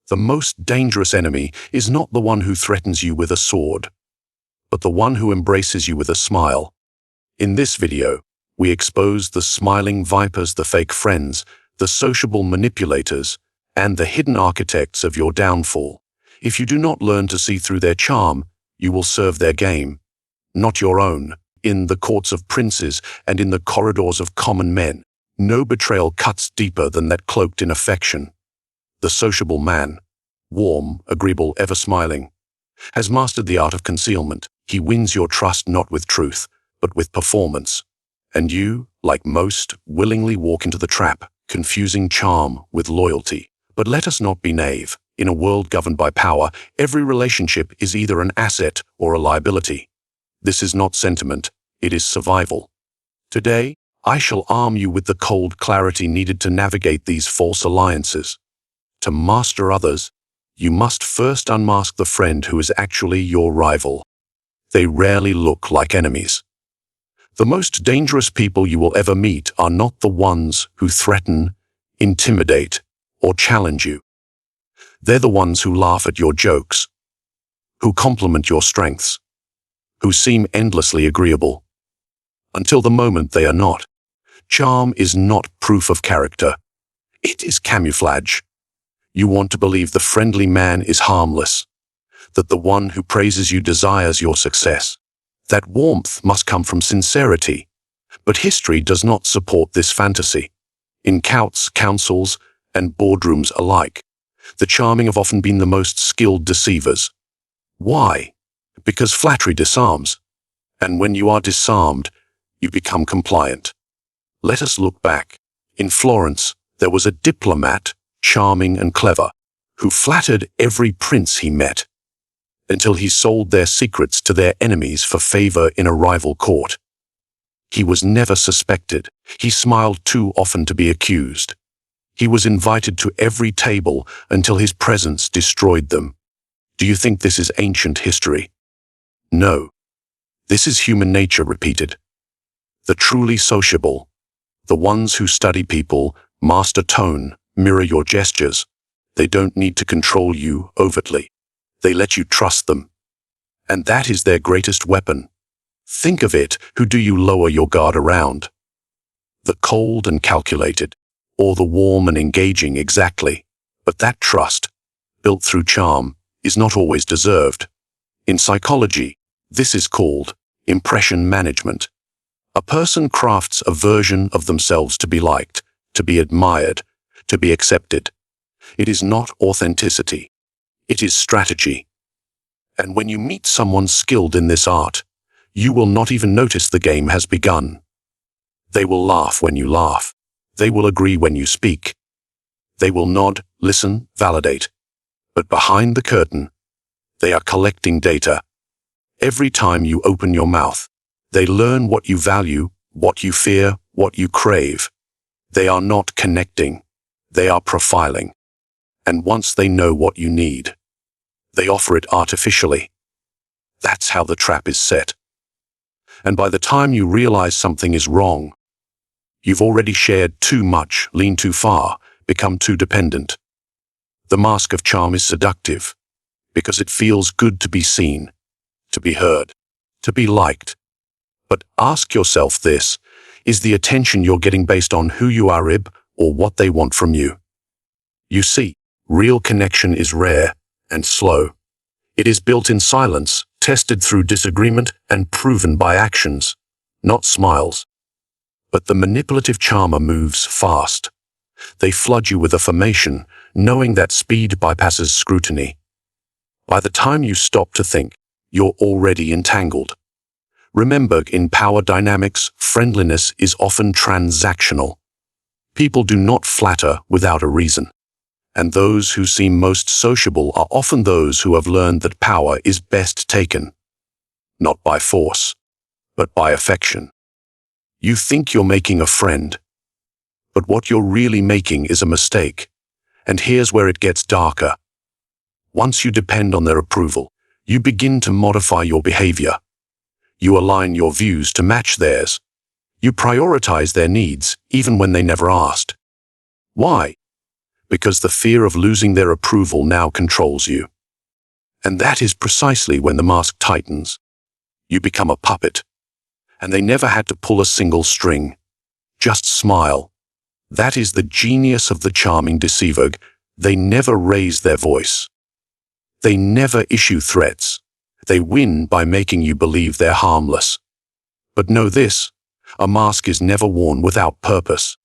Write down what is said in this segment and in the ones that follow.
The most dangerous enemy is not the one who threatens you with a sword, but the one who embraces you with a smile. In this video, we expose the smiling vipers, the fake friends, the sociable manipulators, and the hidden architects of your downfall. If you do not learn to see through their charm, you will serve their game, not your own. In the courts of princes and in the corridors of common men, no betrayal cuts deeper than that cloaked in affection. The sociable man, warm, agreeable, ever smiling, has mastered the art of concealment. He wins your trust not with truth, but with performance. And you, like most, willingly walk into the trap, confusing charm with loyalty. But let us not be naive. In a world governed by power, every relationship is either an asset or a liability. This is not sentiment, it is survival. Today, I shall arm you with the cold clarity needed to navigate these false alliances. To master others, you must first unmask the friend who is actually your rival. They rarely look like enemies. The most dangerous people you will ever meet are not the ones who threaten, intimidate, or challenge you. They're the ones who laugh at your jokes, who compliment your strengths, who seem endlessly agreeable, until the moment they are not. Charm is not proof of character. It is camouflage. You want to believe the friendly man is harmless, that the one who praises you desires your success. That warmth must come from sincerity. But history does not support this fantasy. In courts, councils, and boardrooms alike, the charming have often been the most skilled deceivers. Why? Because flattery disarms. And when you are disarmed, you become compliant. Let us look back. In Florence, there was a diplomat, charming and clever, who flattered every prince he met, until he sold their secrets to their enemies for favor in a rival court. He was never suspected. He smiled too often to be accused. He was invited to every table until his presence destroyed them. Do you think this is ancient history? No. This is human nature repeated. The truly sociable, the ones who study people, master tone, mirror your gestures. They don't need to control you overtly. They let you trust them. And that is their greatest weapon. Think of it, who do you lower your guard around? The cold and calculated, or the warm and engaging exactly. But that trust, built through charm, is not always deserved. In psychology, this is called impression management. A person crafts a version of themselves to be liked, to be admired, to be accepted. It is not authenticity. It is strategy. And when you meet someone skilled in this art, you will not even notice the game has begun. They will laugh when you laugh. They will agree when you speak. They will nod, listen, validate. But behind the curtain, they are collecting data. Every time you open your mouth, they learn what you value, what you fear, what you crave. They are not connecting. They are profiling. And once they know what you need, they offer it artificially. That's how the trap is set. And by the time you realize something is wrong, you've already shared too much, leaned too far, become too dependent. The mask of charm is seductive because it feels good to be seen, to be heard, to be liked. But ask yourself this, is the attention you're getting based on who you are or what they want from you? You see, real connection is rare and slow. It is built in silence, tested through disagreement, and proven by actions, not smiles. But the manipulative charmer moves fast. They flood you with affirmation, knowing that speed bypasses scrutiny. By the time you stop to think, you're already entangled. Remember, in power dynamics, friendliness is often transactional. People do not flatter without a reason. And those who seem most sociable are often those who have learned that power is best taken, not by force, but by affection. You think you're making a friend, but what you're really making is a mistake. And here's where it gets darker. Once you depend on their approval, you begin to modify your behavior. You align your views to match theirs. You prioritize their needs, even when they never asked. Why? because the fear of losing their approval now controls you. And that is precisely when the mask tightens. You become a puppet, and they never had to pull a single string. Just smile. That is the genius of the charming deceiver. They never raise their voice. They never issue threats. They win by making you believe they're harmless. But know this, a mask is never worn without purpose.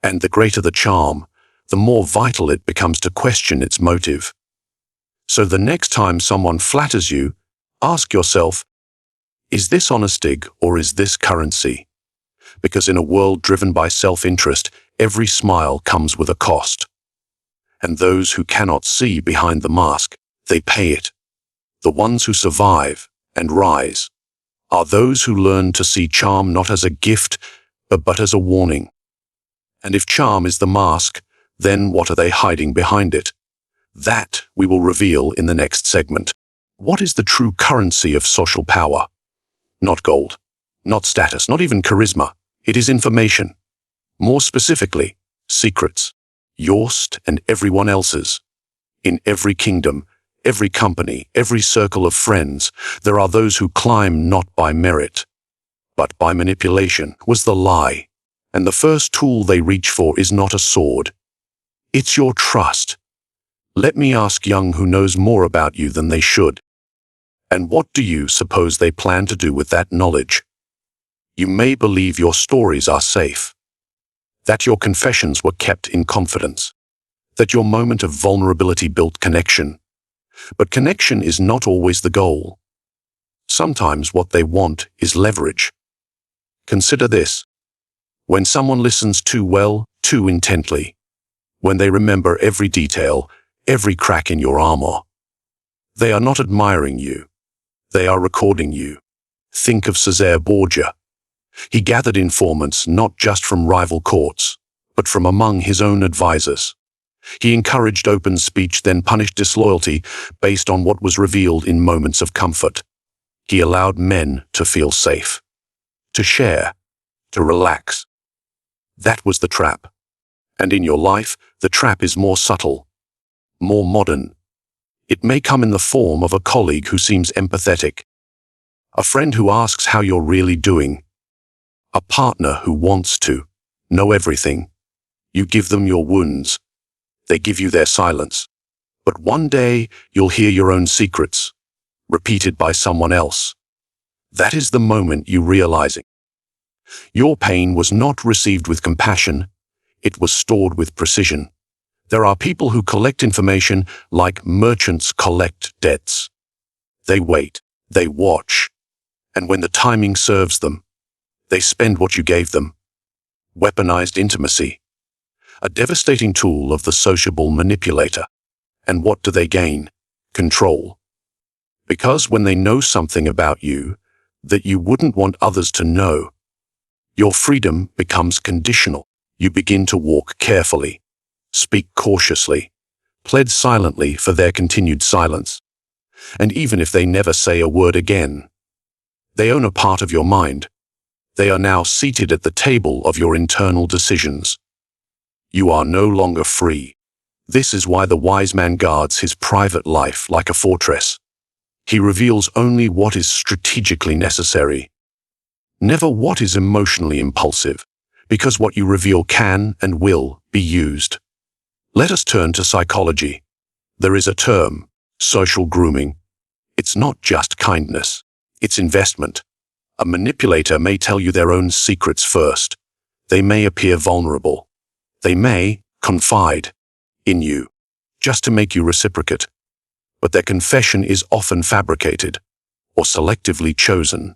And the greater the charm, the more vital it becomes to question its motive. So the next time someone flatters you, ask yourself, is this honesty or is this currency? Because in a world driven by self-interest, every smile comes with a cost. And those who cannot see behind the mask, they pay it. The ones who survive and rise are those who learn to see charm not as a gift, but as a warning. And if charm is the mask, then what are they hiding behind it? That we will reveal in the next segment. What is the true currency of social power? Not gold, not status, not even charisma. It is information. More specifically, secrets. Yours and everyone else's. In every kingdom, every company, every circle of friends, there are those who climb not by merit, but by manipulation, was the lie. And the first tool they reach for is not a sword. It's your trust. Let me ask young who knows more about you than they should. And what do you suppose they plan to do with that knowledge? You may believe your stories are safe, that your confessions were kept in confidence, that your moment of vulnerability built connection. But connection is not always the goal. Sometimes what they want is leverage. Consider this. When someone listens too well, too intently, when they remember every detail, every crack in your armor, they are not admiring you. They are recording you. Think of Cesare Borgia. He gathered informants not just from rival courts, but from among his own advisors. He encouraged open speech, then punished disloyalty based on what was revealed in moments of comfort. He allowed men to feel safe, to share, to relax. That was the trap. And in your life, the trap is more subtle, more modern. It may come in the form of a colleague who seems empathetic, a friend who asks how you're really doing, a partner who wants to know everything. You give them your wounds. They give you their silence. But one day, you'll hear your own secrets, repeated by someone else. That is the moment you realizing. Your pain was not received with compassion. It was stored with precision. There are people who collect information like merchants collect debts. They wait, they watch, and when the timing serves them, they spend what you gave them. Weaponized intimacy, a devastating tool of the sociable manipulator. And what do they gain? Control. Because when they know something about you that you wouldn't want others to know, your freedom becomes conditional. You begin to walk carefully, speak cautiously, plead silently for their continued silence. And even if they never say a word again, they own a part of your mind. They are now seated at the table of your internal decisions. You are no longer free. This is why the wise man guards his private life like a fortress. He reveals only what is strategically necessary, never what is emotionally impulsive, because what you reveal can and will be used. Let us turn to psychology. There is a term, social grooming. It's not just kindness, it's investment. A manipulator may tell you their own secrets first. They may appear vulnerable. They may confide in you, just to make you reciprocate. But their confession is often fabricated or selectively chosen.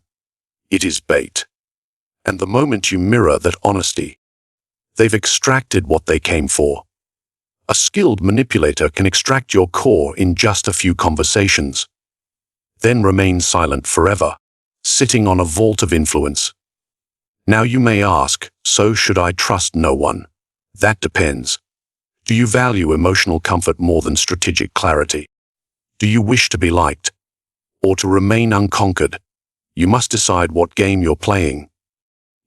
It is bait. And the moment you mirror that honesty, they've extracted what they came for. A skilled manipulator can extract your core in just a few conversations, then remain silent forever, sitting on a vault of influence. Now you may ask, so should I trust no one? That depends. Do you value emotional comfort more than strategic clarity? Do you wish to be liked, or to remain unconquered? You must decide what game you're playing.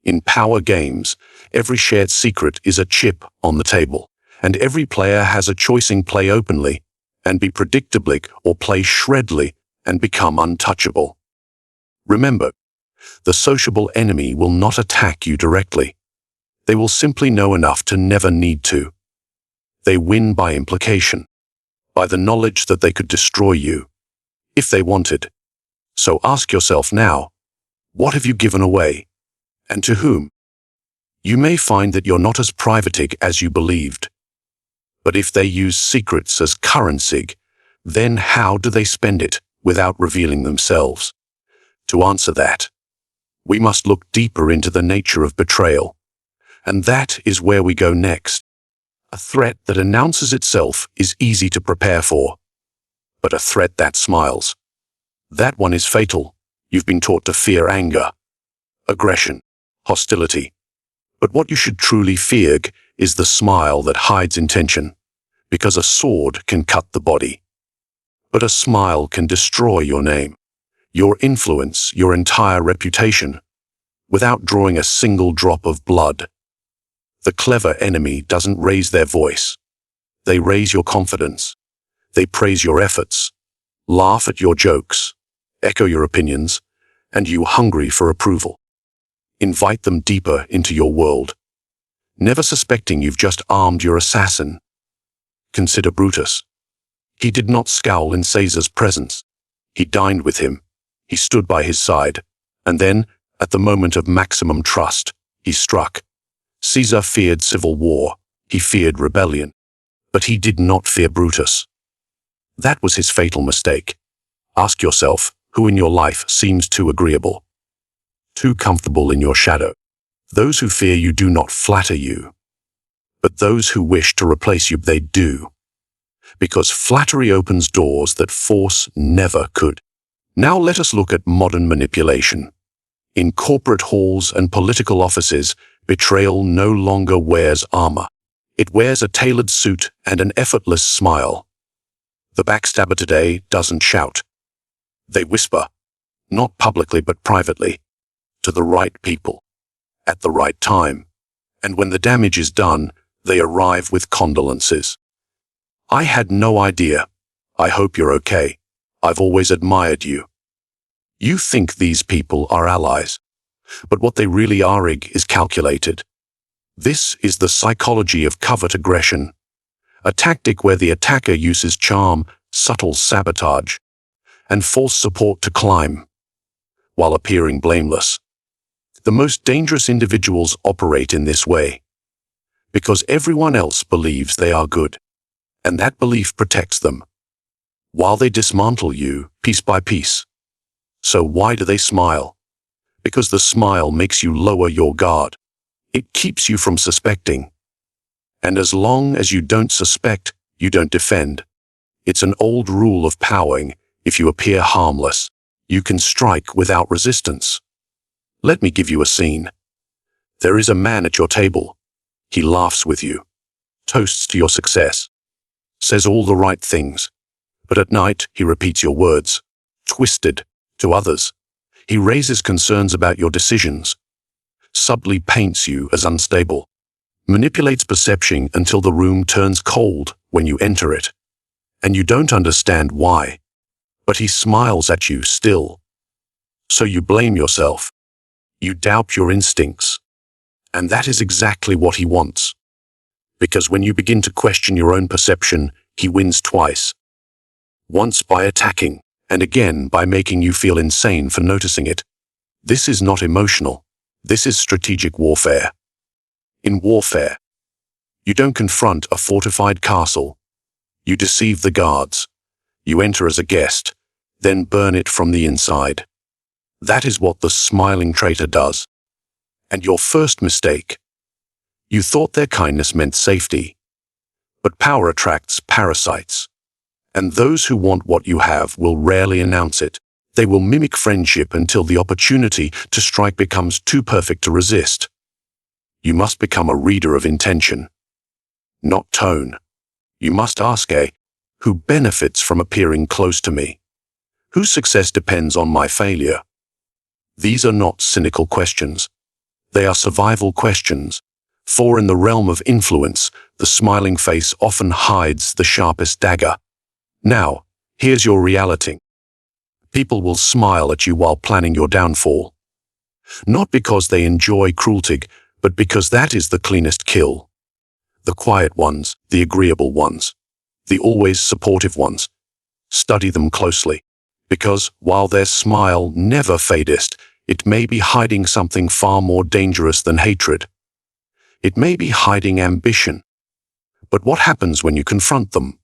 In power games, every shared secret is a chip on the table, and every player has a choosing play openly, and be predictably, or play shredly, and become untouchable. Remember, the sociable enemy will not attack you directly. They will simply know enough to never need to. They win by implication, by the knowledge that they could destroy you, if they wanted. So ask yourself now, what have you given away, and to whom? You may find that you're not as privatic as you believed. But if they use secrets as currency, then how do they spend it without revealing themselves? To answer that, we must look deeper into the nature of betrayal. And that is where we go next. A threat that announces itself is easy to prepare for. But a threat that smiles, that one is fatal. You've been taught to fear anger, aggression, hostility. But what you should truly fear is the smile that hides intention, because a sword can cut the body. But a smile can destroy your name, your influence, your entire reputation, without drawing a single drop of blood. The clever enemy doesn't raise their voice. They raise your confidence. They praise your efforts, laugh at your jokes, echo your opinions, and you hungry for approval. Invite them deeper into your world, never suspecting you've just armed your assassin. Consider Brutus. He did not scowl in Caesar's presence. He dined with him. He stood by his side. And then, at the moment of maximum trust, he struck. Caesar feared civil war. He feared rebellion. But he did not fear Brutus. That was his fatal mistake. Ask yourself, who in your life seems too agreeable, too comfortable in your shadow? Those who fear you do not flatter you. But those who wish to replace you, they do. Because flattery opens doors that force never could. Now let us look at modern manipulation. In corporate halls and political offices, betrayal no longer wears armor. It wears a tailored suit and an effortless smile. The backstabber today doesn't shout. They whisper, not publicly but privately, to the right people, at the right time. And when the damage is done, they arrive with condolences. I had no idea. I hope you're okay. I've always admired you. You think these people are allies, but what they really are is calculated. This is the psychology of covert aggression, a tactic where the attacker uses charm, subtle sabotage, and false support to climb, while appearing blameless. The most dangerous individuals operate in this way, because everyone else believes they are good, and that belief protects them, while they dismantle you piece by piece. So why do they smile? Because the smile makes you lower your guard. It keeps you from suspecting. And as long as you don't suspect, you don't defend. It's an old rule of powering. If you appear harmless, you can strike without resistance. Let me give you a scene. There is a man at your table. He laughs with you, toasts to your success, says all the right things. But at night, he repeats your words, twisted, to others. He raises concerns about your decisions, subtly paints you as unstable, manipulates perception until the room turns cold when you enter it. And you don't understand why. But he smiles at you still. So you blame yourself. You doubt your instincts. And that is exactly what he wants. Because when you begin to question your own perception, he wins twice. Once by attacking, and again by making you feel insane for noticing it. This is not emotional. This is strategic warfare. In warfare, you don't confront a fortified castle. You deceive the guards. You enter as a guest, then burn it from the inside. That is what the smiling traitor does. And your first mistake. You thought their kindness meant safety. But power attracts parasites. And those who want what you have will rarely announce it. They will mimic friendship until the opportunity to strike becomes too perfect to resist. You must become a reader of intention, not tone. You must ask who benefits from appearing close to me? Whose success depends on my failure? These are not cynical questions. They are survival questions, For in the realm of influence, the smiling face often hides the sharpest dagger. Now, here's your reality. People will smile at you while planning your downfall. Not because they enjoy cruelty, but because that is the cleanest kill. The quiet ones, the agreeable ones, the always supportive ones. Study them closely, because while their smile never fadest, it may be hiding something far more dangerous than hatred. It may be hiding ambition. But what happens when you confront them?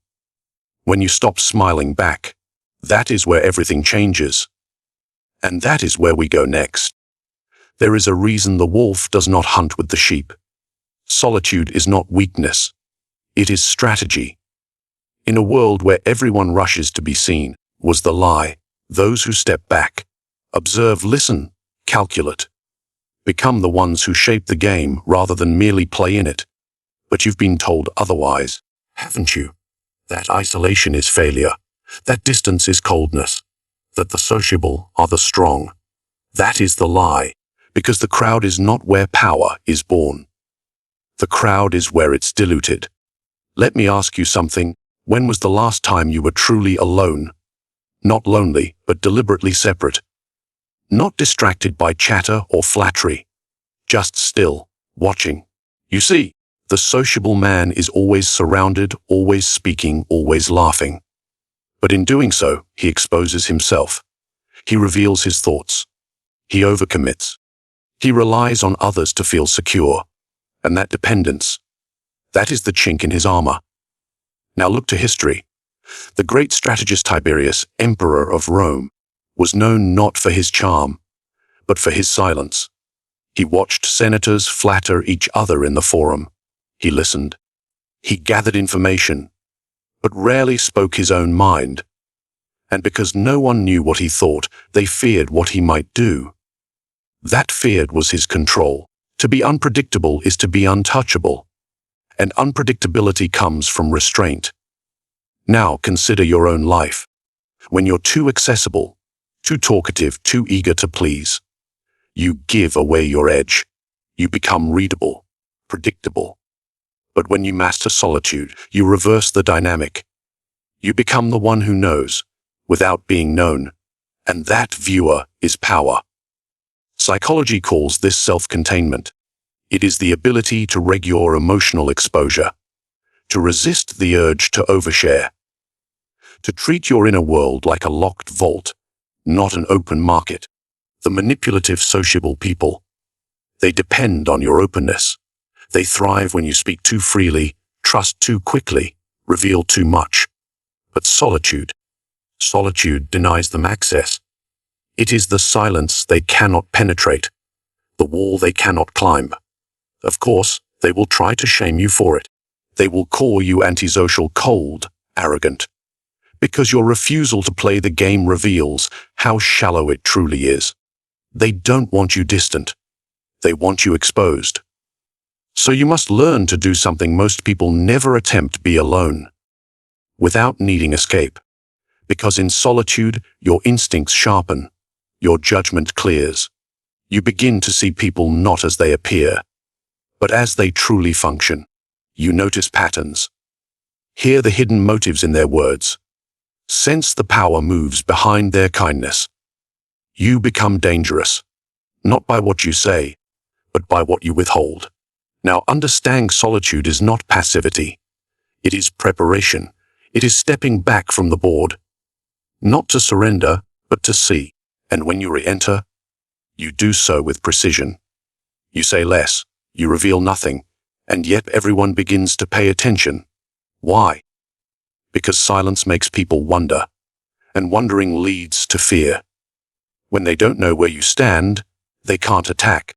When you stop smiling back, that is where everything changes. And that is where we go next. There is a reason the wolf does not hunt with the sheep. Solitude is not weakness. It is strategy. In a world where everyone rushes to be seen, was the lie, those who step back, observe, listen, calculate, become the ones who shape the game rather than merely play in it. But you've been told otherwise, haven't you? That isolation is failure, that distance is coldness, that the sociable are the strong. That is the lie, because the crowd is not where power is born. The crowd is where it's diluted. Let me ask you something. When was the last time you were truly alone? Not lonely, but deliberately separate. Not distracted by chatter or flattery. Just still, watching. You see, the sociable man is always surrounded, always speaking, always laughing. But in doing so, he exposes himself. He reveals his thoughts. He overcommits. He relies on others to feel secure. And that dependence, that is the chink in his armor. Now look to history. The great strategist Tiberius, emperor of Rome, was known not for his charm, but for his silence. He watched senators flatter each other in the forum. He listened. He gathered information, but rarely spoke his own mind. And because no one knew what he thought, they feared what he might do. That feared was his control. To be unpredictable is to be untouchable. And unpredictability comes from restraint. Now consider your own life. When you're too accessible, too talkative, too eager to please, you give away your edge. You become readable, predictable. But when you master solitude, you reverse the dynamic. You become the one who knows, without being known. And that, viewer, is power. Psychology calls this self-containment. It is the ability to regulate your emotional exposure, to resist the urge to overshare, to treat your inner world like a locked vault, not an open market. The manipulative sociable people, they depend on your openness. They thrive when you speak too freely, trust too quickly, reveal too much. But solitude denies them access. It is the silence they cannot penetrate, the wall they cannot climb. Of course, they will try to shame you for it. They will call you antisocial, cold, arrogant. Because your refusal to play the game reveals how shallow it truly is. They don't want you distant. They want you exposed. So you must learn to do something most people never attempt: be alone, without needing escape. Because in solitude, your instincts sharpen, your judgment clears. You begin to see people not as they appear, but as they truly function. You notice patterns. Hear the hidden motives in their words. Sense the power moves behind their kindness. You become dangerous, not by what you say, but by what you withhold. Now understand, solitude is not passivity. It is preparation. It is stepping back from the board. Not to surrender, but to see. And when you re-enter, you do so with precision. You say less, you reveal nothing, and yet everyone begins to pay attention. Why? Because silence makes people wonder, and wondering leads to fear. When they don't know where you stand, they can't attack.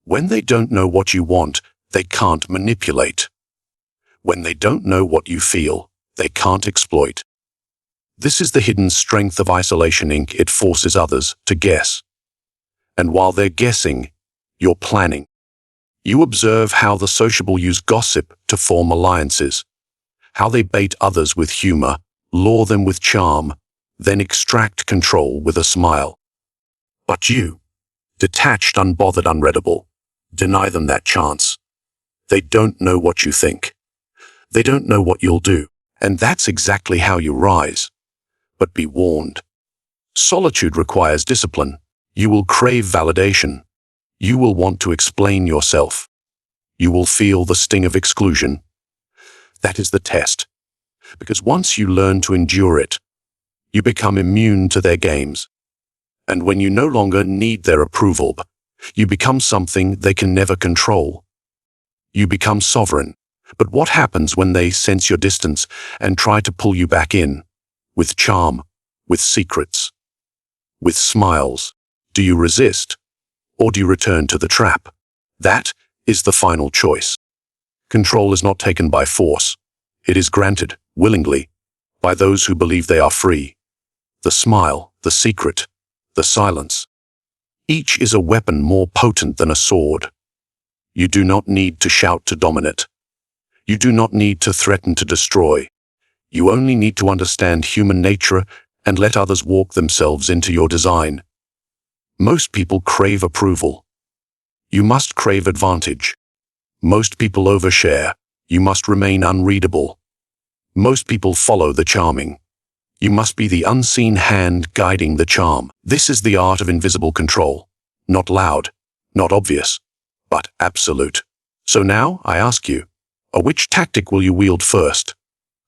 When they don't know what you want, they can't manipulate. When they don't know what you feel, they can't exploit. This is the hidden strength of isolation, Inc. It forces others to guess. And while they're guessing, you're planning. You observe how the sociable use gossip to form alliances, how they bait others with humor, lure them with charm, then extract control with a smile. But you, detached, unbothered, unreadable, deny them that chance. They don't know what you think. They don't know what you'll do. And that's exactly how you rise. But be warned. Solitude requires discipline. You will crave validation. You will want to explain yourself. You will feel the sting of exclusion. That is the test. Because once you learn to endure it, you become immune to their games. And when you no longer need their approval, you become something they can never control. You become sovereign. But what happens when they sense your distance and try to pull you back in? With charm, with secrets, with smiles. Do you resist? Or do you return to the trap? That is the final choice. Control is not taken by force. It is granted, willingly, by those who believe they are free. The smile, the secret, the silence. Each is a weapon more potent than a sword. You do not need to shout to dominate. You do not need to threaten to destroy. You only need to understand human nature and let others walk themselves into your design. Most people crave approval. You must crave advantage. Most people overshare. You must remain unreadable. Most people follow the charming. You must be the unseen hand guiding the charm. This is the art of invisible control. Not loud, not obvious, but absolute. So now, I ask you, which tactic will you wield first?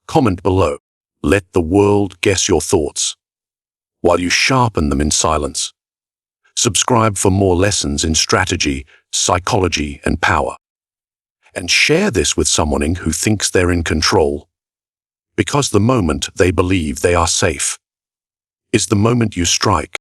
Comment below. Let the world guess your thoughts, while you sharpen them in silence. Subscribe for more lessons in strategy, psychology, and power. And share this with someone who thinks they're in control. Because the moment they believe they are safe is the moment you strike.